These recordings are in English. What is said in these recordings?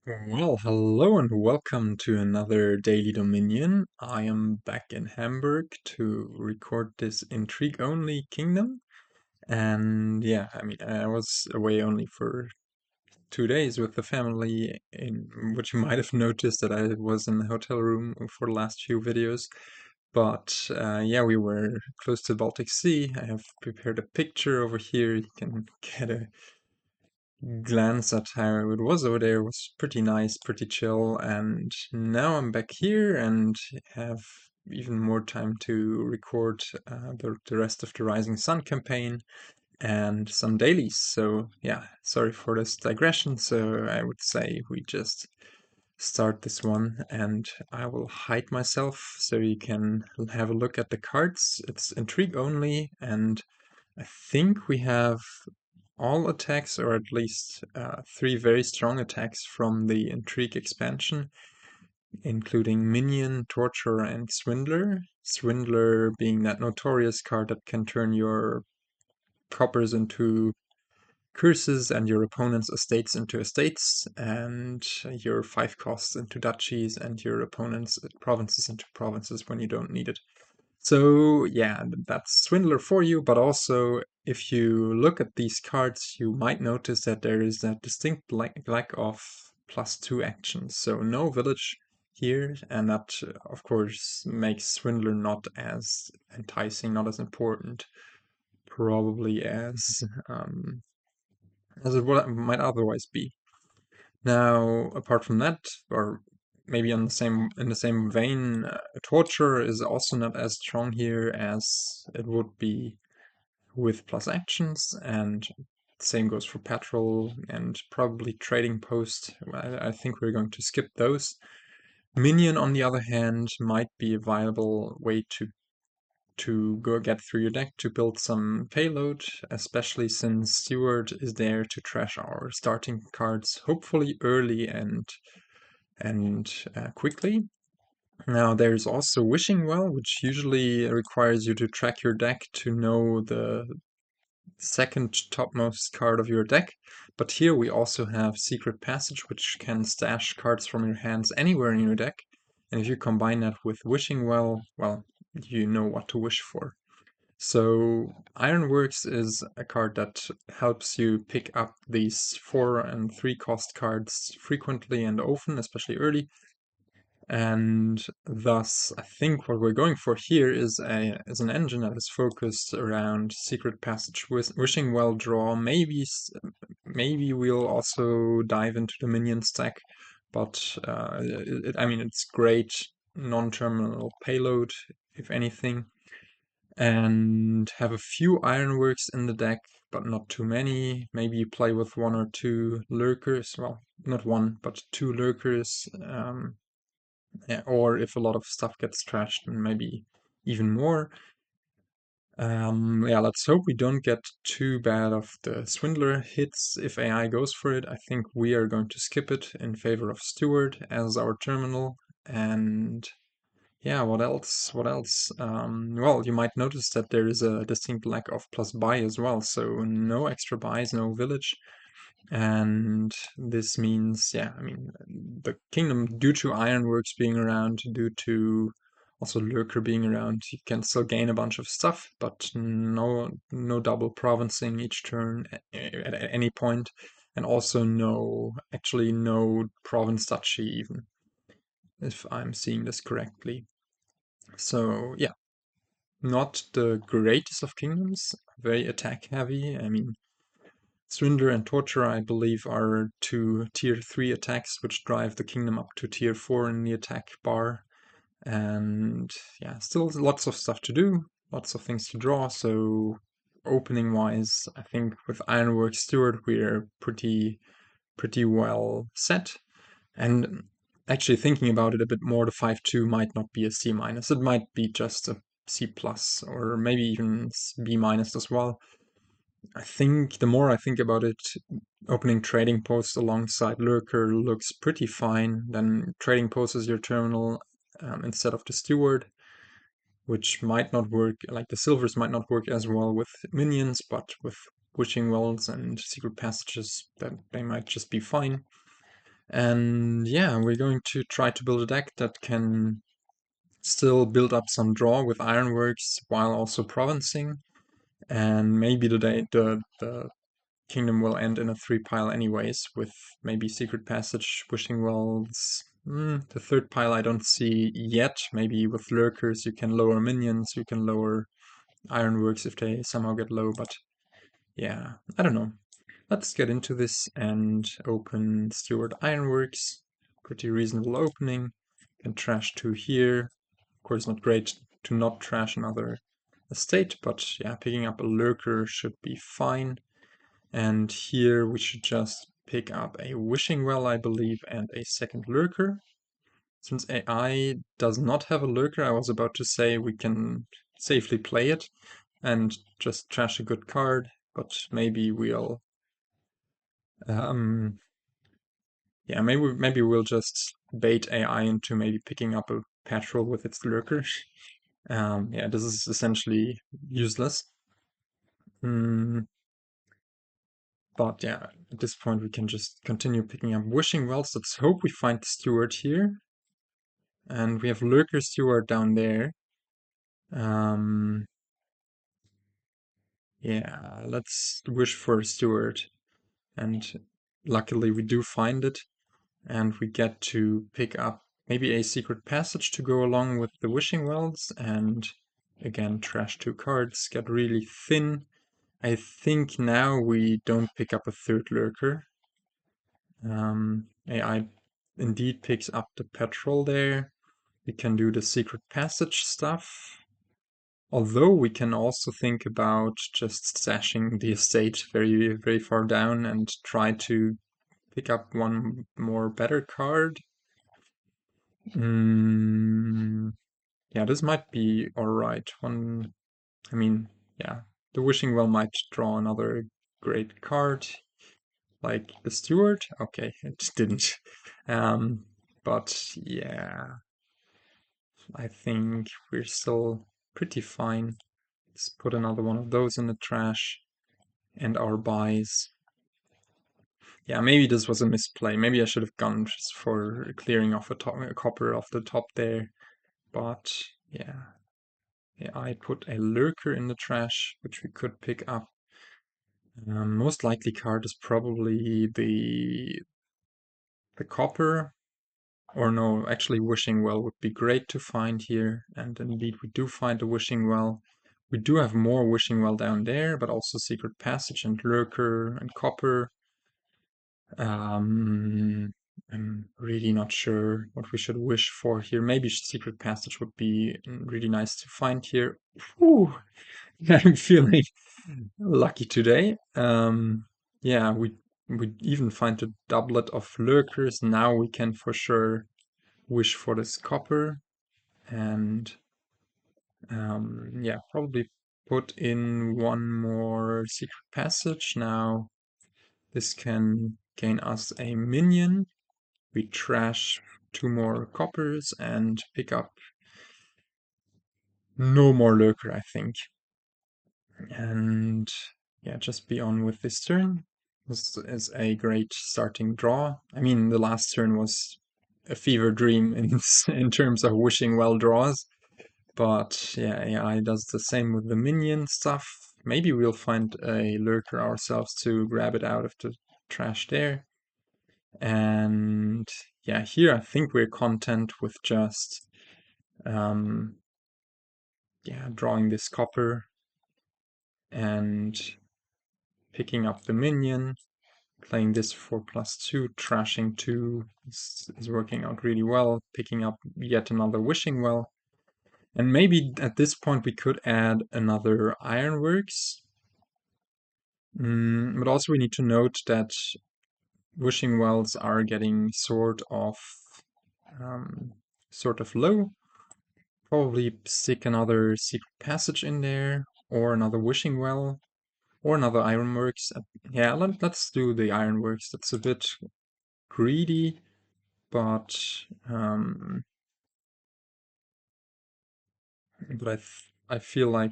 Well, hello and welcome to another Daily Dominion. I am back in Hamburg to record this Intrigue only kingdom. And yeah, I was away only for 2 days with the family, in which you might have noticed that I was in the hotel room for the last few videos. But yeah, we were close to the Baltic Sea. I have prepared a picture over here. You can get a glance at how it was over there. It was pretty nice, pretty chill, and now I'm back here and have even more time to record the rest of the Rising Sun campaign and some dailies. So yeah, sorry for this digression. So I would say we just start this one and I will hide myself so you can have a look at the cards. It's intrigue only, and I think we have all attacks, or at least 3 very strong attacks from the Intrigue expansion, including Minion, Torturer, and Swindler. Swindler being that notorious card that can turn your coppers into curses and your opponent's estates into estates, and your 5 costs into duchies, and your opponent's provinces into provinces when you don't need it. So yeah, that's Swindler for you, but also if you look at these cards, you might notice that there is a distinct lack of +2 actions. So no village here, and that of course makes Swindler not as enticing, not as important, probably as it might otherwise be. Now, apart from that, or maybe on in the same vein, torture is also not as strong here as it would be with plus actions, and same goes for patrol and probably trading post. I think we're going to skip those. Minion, on the other hand, might be a viable way to go get through your deck to build some payload, especially since Steward is there to trash our starting cards, hopefully early and quickly. Now there's also Wishing Well, which usually requires you to track your deck to know the second topmost card of your deck. But here we also have Secret Passage, which can stash cards from your hands anywhere in your deck. And if you combine that with Wishing Well, you know what to wish for. So Ironworks is a card that helps you pick up these 4 and 3 cost cards frequently and often, especially early. And thus, I think what we're going for here is an engine that is focused around Secret Passage, Wishing Well draw. Maybe we'll also dive into the minion stack, but it's great non-terminal payload, if anything, and have a few Ironworks in the deck, but not too many. Maybe you play with 1 or 2 Lurkers. Well, not 1, but 2 Lurkers. Yeah, or if a lot of stuff gets trashed, then maybe even more. Yeah, let's hope we don't get too bad of the Swindler hits if AI goes for it. I think we are going to skip it in favor of Steward as our terminal. And yeah, what else? What else? Well, you might notice that there is a distinct lack of plus buy as well. So no extra buys, no village. And this means, yeah, the kingdom, due to Ironworks being around, due to also Lurker being around, you can still gain a bunch of stuff, but no double provincing each turn at any point, and also actually no province duchy even, if I'm seeing this correctly. So yeah, not the greatest of kingdoms, very attack heavy. Swindler and Torture, I believe, are 2 tier 3 attacks, which drive the kingdom up to tier 4 in the attack bar. And yeah, still lots of stuff to do, lots of things to draw. So opening wise, I think with Ironworks Steward, we're pretty well set. And actually thinking about it a bit more, the 5-2 might not be a C-. It might be just a C+, or maybe even B- as well. I think the more I think about it, opening trading posts alongside Lurker looks pretty fine. Then trading posts as your terminal instead of the Steward, which might not work, like the silvers might not work as well with minions, but with Wishing Wells and Secret Passages, that they might just be fine. And yeah, we're going to try to build a deck that can still build up some draw with Ironworks while also provincing. And maybe the kingdom will end in a 3-pile anyways, with maybe Secret Passage, Wishing Wells. The 3rd pile I don't see yet. Maybe with Lurkers you can lower minions, you can lower Ironworks if they somehow get low, but yeah, I don't know. Let's get into this and open Steward Ironworks. Pretty reasonable opening. Can trash 2 here. Of course, not great to not trash another estate, but yeah, picking up a Lurker should be fine. And here we should just pick up a Wishing Well, I believe, and a second Lurker. Since AI does not have a Lurker, I was about to say we can safely play it and just trash a good card, but maybe we'll yeah, maybe we'll just bait AI into maybe picking up a Patrol with its Lurker. Yeah, this is essentially useless. But yeah, at this point we can just continue picking up Wishing Wells. Let's hope we find the Steward here. And we have Lurker Steward down there. Yeah, let's wish for a Steward. And luckily we do find it. And we get to pick up maybe a Secret Passage to go along with the Wishing Wells. And again, trash 2 cards, get really thin. I think now we don't pick up a 3rd Lurker. AI indeed picks up the Patrol there. We can do the Secret Passage stuff. Although we can also think about just stashing the estate very, very far down and try to pick up one more better card. Yeah, this might be alright. I mean, yeah, the Wishing Well might draw another great card, like the Steward. Okay, it didn't. But yeah, I think we're still pretty fine. Let's put another one of those in the trash. And our buys. Yeah, maybe this was a misplay. Maybe I should have gone just for clearing off a copper off the top there. But yeah. Yeah, I put a Lurker in the trash, which we could pick up. Most likely card is probably the copper. Or no, actually Wishing Well would be great to find here. And indeed we do find a Wishing Well. We do have more Wishing Well down there, but also Secret Passage and Lurker and Copper. I'm really not sure what we should wish for here. Maybe Secret Passage would be really nice to find here. Whew, I'm feeling lucky today. Yeah, we even find a doublet of Lurkers. Now we can for sure wish for this copper. And yeah, probably put in one more Secret Passage. Now this can gain us a minion. We trash 2 more coppers and pick up no more Lurker, I think. And yeah, just be on with this turn. This is a great starting draw. I mean, the last turn was a fever dream in terms of wishing well draws. But yeah, AI does the same with the minion stuff. Maybe we'll find a Lurker ourselves to grab it out of the trash there. And yeah, here I think we're content with just yeah, drawing this copper and picking up the minion, playing this for +2, trashing 2 is working out really well, picking up yet another Wishing Well. And maybe at this point we could add another Ironworks. But also we need to note that Wishing Wells are getting sort of low. Probably stick another Secret Passage in there, or another Wishing Well, or another Ironworks. Yeah, let's do the Ironworks. That's a bit greedy, but I feel like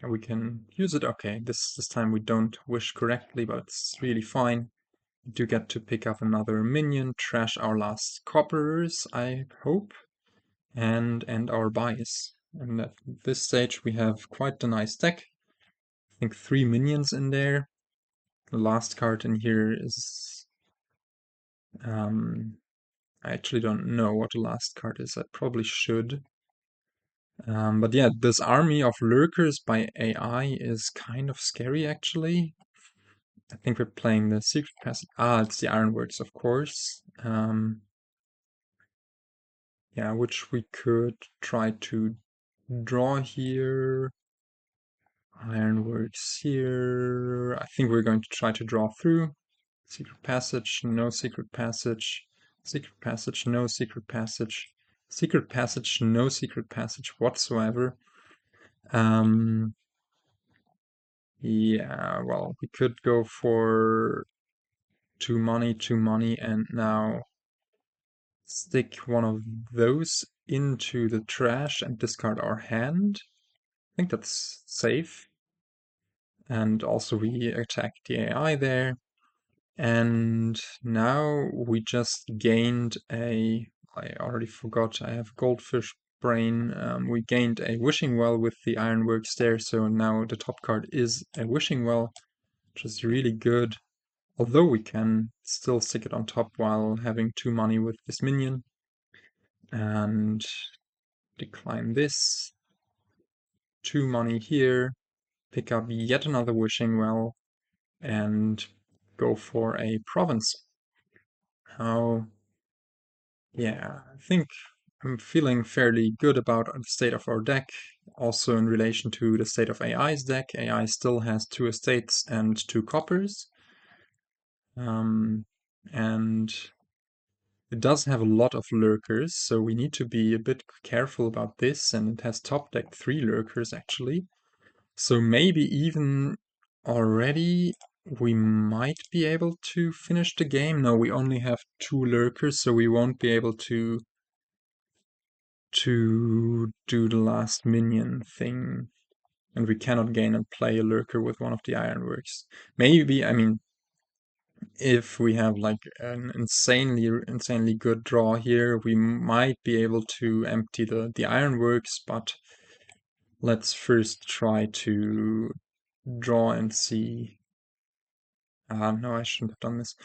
we can use it. Okay, this time we don't wish correctly, but it's really fine. do get to pick up another minion, trash our last coppers, I hope, and end our buys. And at this stage we have quite a nice deck. I think 3 minions in there. The last card in here is... I actually don't know what the last card is. I probably should. But yeah, this army of Lurkers by AI is kind of scary, actually. I think we're playing the secret passage. It's the Ironworks, of course. Yeah, which we could try to draw here. Ironworks here. I think we're going to try to draw through. Secret passage, no secret passage. Secret passage, no secret passage. Secret passage, no secret passage whatsoever. Yeah, well, we could go for 2 money, and now stick one of those into the trash and discard our hand. I think that's safe. And also we attack the AI there. And now we just gained I already forgot, I have goldfish brain. We gained a wishing well with the Ironworks there, so now the top card is a wishing well, which is really good. Although we can still stick it on top while having 2 money with this minion. And decline this. 2 money here. Pick up yet another wishing well. And go for a province. Now, yeah, I think I'm feeling fairly good about the state of our deck. Also in relation to the state of AI's deck. AI still has 2 estates and 2 coppers. And it does have a lot of Lurkers, so we need to be a bit careful about this, and it has top deck 3 Lurkers actually. So maybe even already we might be able to finish the game. No, we only have 2 Lurkers, so we won't be able to do the last minion thing. And we cannot gain and play a Lurker with one of the Ironworks. Maybe, I mean, if we have like an insanely good draw here, we might be able to empty the Ironworks, but let's first try to draw and see. No, I shouldn't have done this.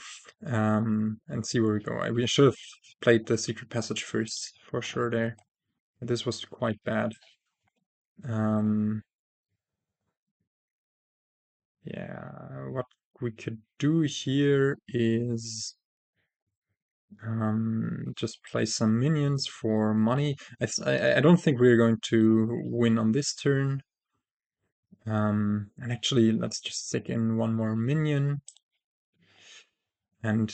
And see where we go. We should have played the secret passage first, for sure there. This was quite bad. Yeah, what we could do here is just play some minions for money. I don't think we're going to win on this turn. And actually, let's just stick in one more minion. And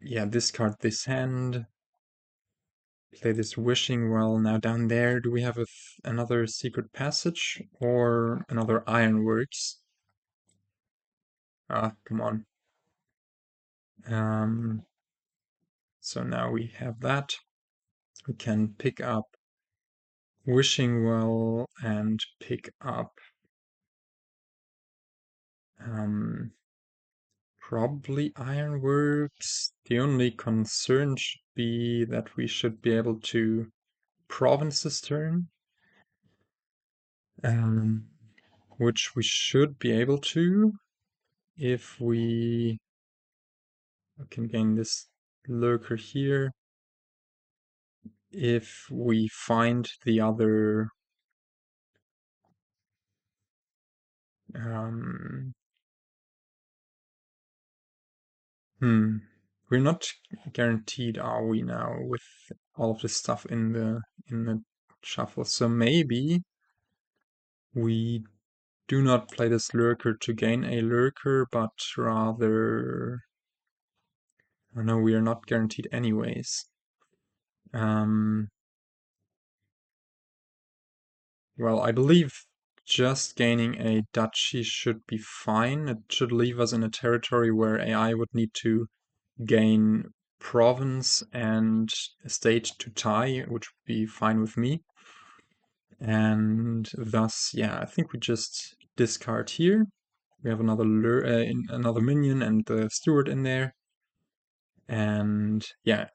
yeah, discard this hand. Play this wishing well. Now down there, do we have another secret passage or another Ironworks? Come on. So now we have that. We can pick up wishing well and pick up probably Ironworks. The only concern should be that we should be able to province this turn, which we should be able to if we can gain this Lurker here. If we find the other we're not guaranteed, are we now, with all of this stuff in the shuffle? So maybe we do not play this Lurker to gain a Lurker, but rather... Oh no, we are not guaranteed anyways. Well, I believe just gaining a duchy should be fine. It should leave us in a territory where AI would need to gain province and estate to tie, which would be fine with me. And thus, yeah, I think we just discard here. we have another another minion and the Steward in there. And yeah,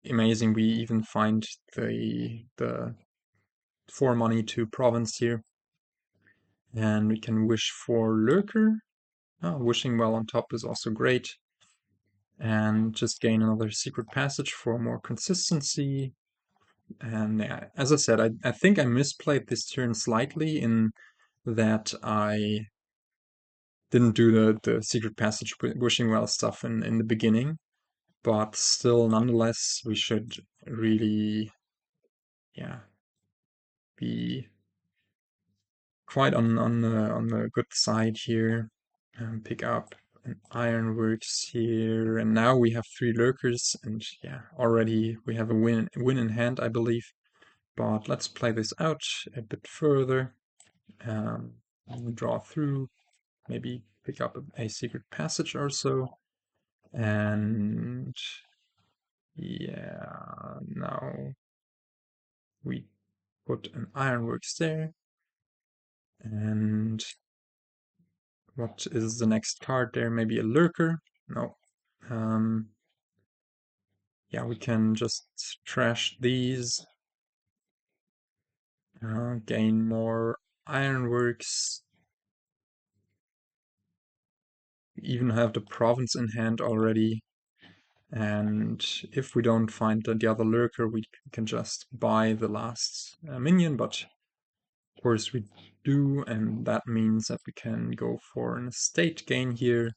amazing. We even find the 4 money to province here. And we can wish for Lurker. Oh, wishing well on top is also great. And just gain another secret passage for more consistency. And yeah, as I said, I think I misplayed this turn slightly in that I didn't do the secret passage wishing well stuff in the beginning. But still, nonetheless, we should really, yeah, be quite on the good side here. Pick up an Ironworks here, and now we have 3 Lurkers, and yeah, already we have a win in hand, I believe. But let's play this out a bit further. Draw through, maybe pick up a secret passage or so, and yeah, now we put an Ironworks there. And what is the next card there? Maybe a Lurker? No. Yeah, we can just trash these. Gain more Ironworks. We even have the province in hand already. And if we don't find the other Lurker, we can just buy the last minion, but of course we do, and that means that we can go for an estate gain here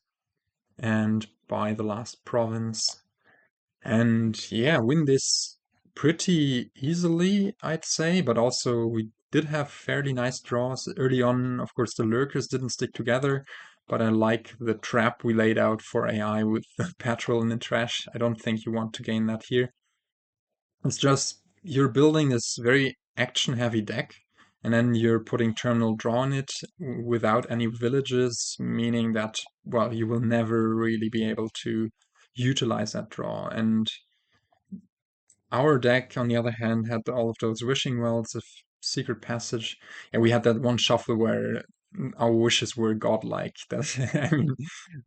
and buy the last province. And yeah, win this pretty easily, I'd say, but also we did have fairly nice draws early on. Of course, the Lurkers didn't stick together, but I like the trap we laid out for AI with the Patrol in the trash. I don't think you want to gain that here. It's just you're building this very action-heavy deck, and then you're putting terminal draw in it without any villages, meaning that, well, you will never really be able to utilize that draw. And our deck, on the other hand, had all of those wishing wells of secret passage, and we had that one shuffle where our wishes were godlike. That I mean,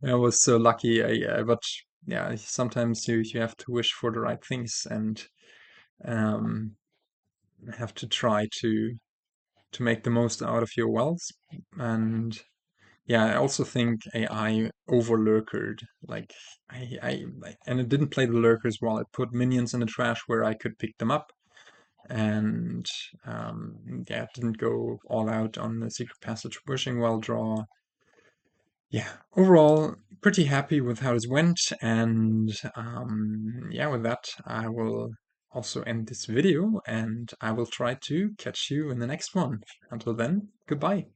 I was so lucky. But yeah, sometimes you have to wish for the right things and um, have to try to make the most out of your wells. And yeah, I also think AI over lurkered. Like and it didn't play the lurkers well. It put minions in the trash where I could pick them up, and yeah, it didn't go all out on the secret passage wishing well draw. Yeah, overall pretty happy with how this went, and yeah, with that I will also end this video, and I will try to catch you in the next one. Until then, goodbye.